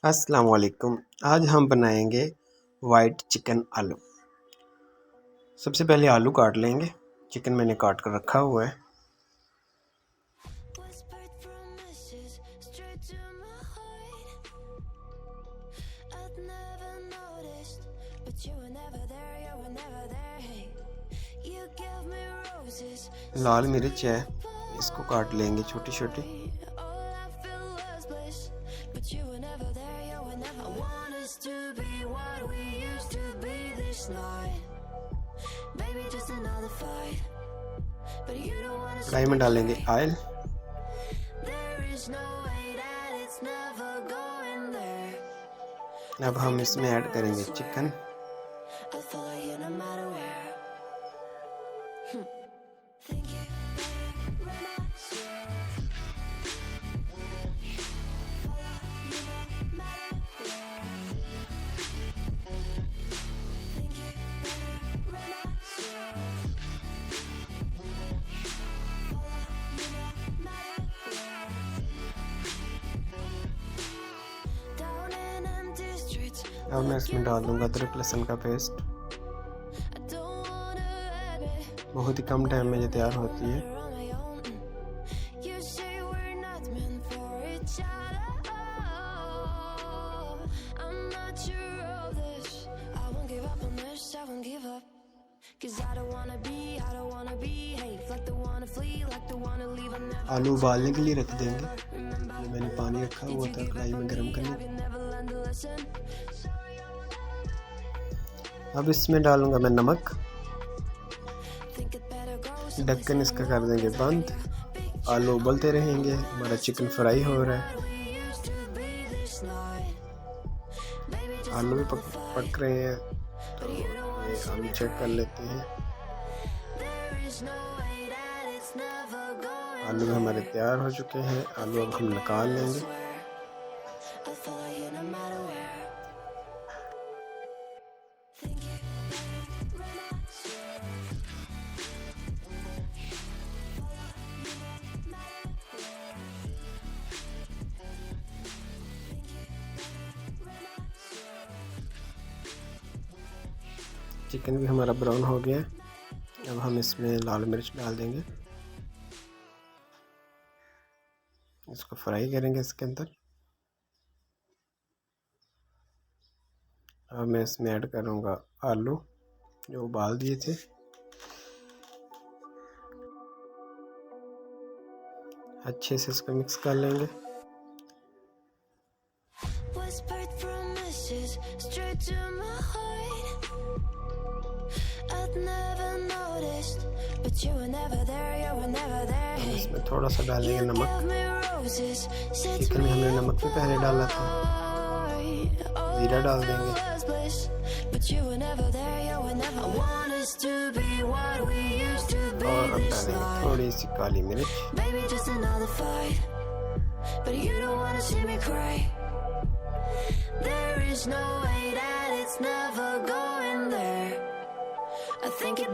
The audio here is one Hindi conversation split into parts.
अस्सलाम वालेकुम। आज हम बनाएंगे वाइट चिकन आलू। सबसे पहले आलू काट लेंगे। चिकन मैंने काट कर रखा हुआ है। लाल मिर्च है, इसको काट लेंगे छोटी छोटी। कढ़ाई में डालेंगे ऑयल। अब हम इसमें ऐड करेंगे चिकन। अब मैं इसमें डाल दूंगा अदरक लहसुन का पेस्ट। बहुत ही कम टाइम में ये तैयार होती है। आलू उबालने के लिए रख देंगे। ये मैंने पानी रखा हुआ था कढ़ाई में गर्म करने। अब इसमें डालूंगा मैं नमक। ढक्कन इसका कर देंगे बंद। आलू उबलते रहेंगे। हमारा चिकन फ्राई हो रहा है। आलू भी पक रहे हैं, तो ये आलू चेक कर लेते हैं। आलू भी हमारे तैयार हो चुके हैं। आलू अब हम निकाल लेंगे। चिकन भी हमारा ब्राउन हो गया। अब हम इसमें लाल मिर्च डाल देंगे। इसको फ्राई करेंगे इसके अंदर। अब मैं इसमें ऐड करूँगा आलू जो उबाल दिए थे। अच्छे से इसको मिक्स कर लेंगे। इसमें थोड़ा सा डालेंगे नमक। चिकन में हमने नमक भी पहले डाला था। जीरा डाल देंगे और अब डालेंगे थोड़ी सी काली मिर्च।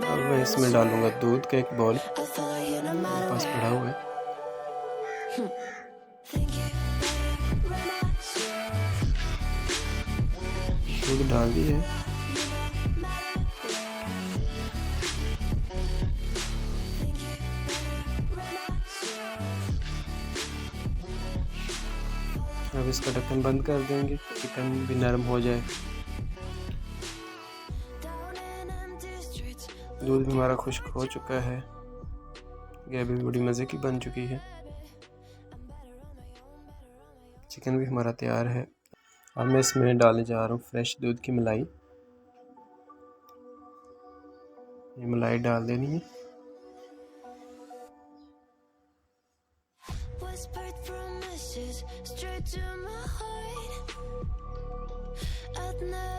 अब मैं इसमें डालूंगा दूध का एक बॉल मेरे पास पड़ा हुआ है। दूध डाल दिए। अब इसका ढक्कन बंद कर देंगे, चिकन भी नरम हो जाए। दूध भी हमारा खुश्क हो चुका है। ग्रेवी भी बड़ी मज़े की बन चुकी है। चिकन भी हमारा तैयार है। अब मैं इसमें डालने जा रहा हूँ फ्रेश दूध की मलाई। ये मलाई डाल देनी है।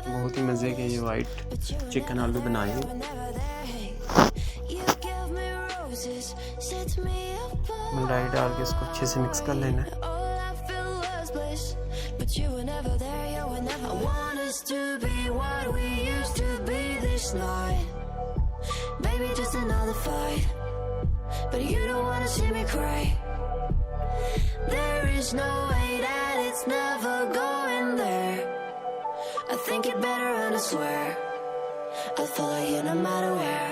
बहुत ही मज़े के ये वाइट चिकन आलू बनाए। मलाई डाल के इसको अच्छे से मिक्स कर लेना है। There is no way that it's never going there. think it better and I swear I'll follow you no matter where.